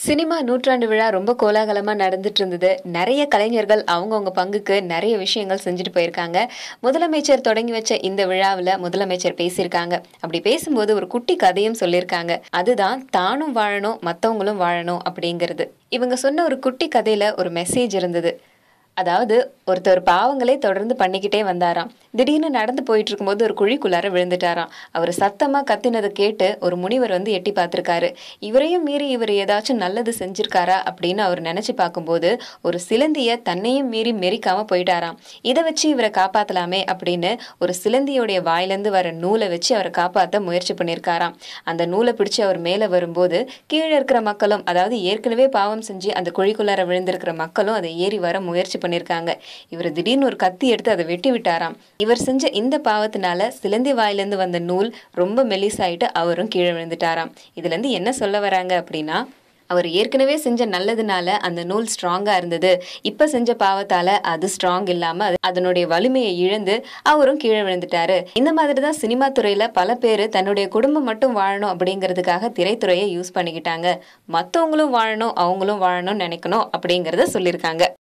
Cinema நூற்றாண்டு விழா ரொம்ப கோலாகலமா நடந்துட்டு இருந்தது. நெறைய கலைஞர்கள் அவங்கவங்க பங்குக்கு நெறைய விஷயங்கள் செஞ்சுட்டு போயிருக்காங்க. முதலமைச்சர் தொடங்கி வச்ச இந்த விழாவுல முதலமைச்சர் பேசியிருக்காங்க. அப்படி பேசும்போது ஒரு குட்டி கதையும் சொல்லியிருக்காங்க. அதுதான் தானும் வாழணும், மத்தவங்களும் வாழணும் அப்படிங்கிறது. இவங்க சொன்ன ஒரு குட்டி கதையில ஒரு மெசேஜ் இருந்தது. அதாவது ஒருத்தர் பாவங்களே தொடர்ந்து பண்ணிக்கிட்டே வந்தாராம். திடீர்னு நடந்து போயிட்டு இருக்கும்போது ஒரு குழிக்குள்ளார விழுந்துட்டாராம். அவர் சத்தமா கத்தினதை கேட்டு ஒரு முனிவர் வந்து எட்டி பார்த்திருக்காரு. இவரையும் மீறி இவர் ஏதாச்சும் நல்லது செஞ்சிருக்காரா அப்படின்னு அவர் நினைச்சு பார்க்கும்போது ஒரு சிலந்திய தன்னையும் மீறி மெரிக்காம போயிட்டாராம். இதை வச்சு இவரை காப்பாத்தலாமே அப்படின்னு ஒரு சிலந்தியோடைய வாயிலிருந்து வர நூலை வச்சு அவரை காப்பாத்த முயற்சி பண்ணியிருக்காராம். அந்த நூலை பிடிச்சு அவர் மேல வரும்போது கீழே இருக்கிற மக்களும், அதாவது ஏற்கனவே பாவம் செஞ்சு அந்த குழிக்குள்ளார விழுந்திருக்கிற மக்களும் அதை ஏறி வர முயற்சி பண்ணிருக்காங்க. இவர் திடீர்னு ஒரு கத்தி எடுத்து அதை வெட்டி விட்டாராம். இவர் செஞ்ச இந்த பாவத்தினால சிலந்தி வாயிலிருந்து வந்த நூல் ரொம்ப மெலிசாயிட்டு அவரும் கீழே விழுந்துட்டாராம். இதுல இருந்து என்ன சொல்ல வராங்க அப்படின்னா, அவர் ஏற்கனவே செஞ்ச நல்லதுனால அந்த நூல் ஸ்ட்ராங்கா இருந்தது. இப்ப செஞ்ச பாவத்தால அது ஸ்ட்ராங் இல்லாம அதனுடைய வலிமையை இழந்து அவரும் கீழே விழுந்துட்டாரு. இந்த மாதிரி தான் சினிமா துறையில பல பேரு தன்னுடைய குடும்பம் மட்டும் வாழணும் அப்படிங்கிறதுக்காக திரைத்துறையை யூஸ் பண்ணிக்கிட்டாங்க. மத்தவங்களும் வாழணும், அவங்களும் வாழணும்னு நினைக்கணும் அப்படிங்கறத சொல்லியிருக்காங்க.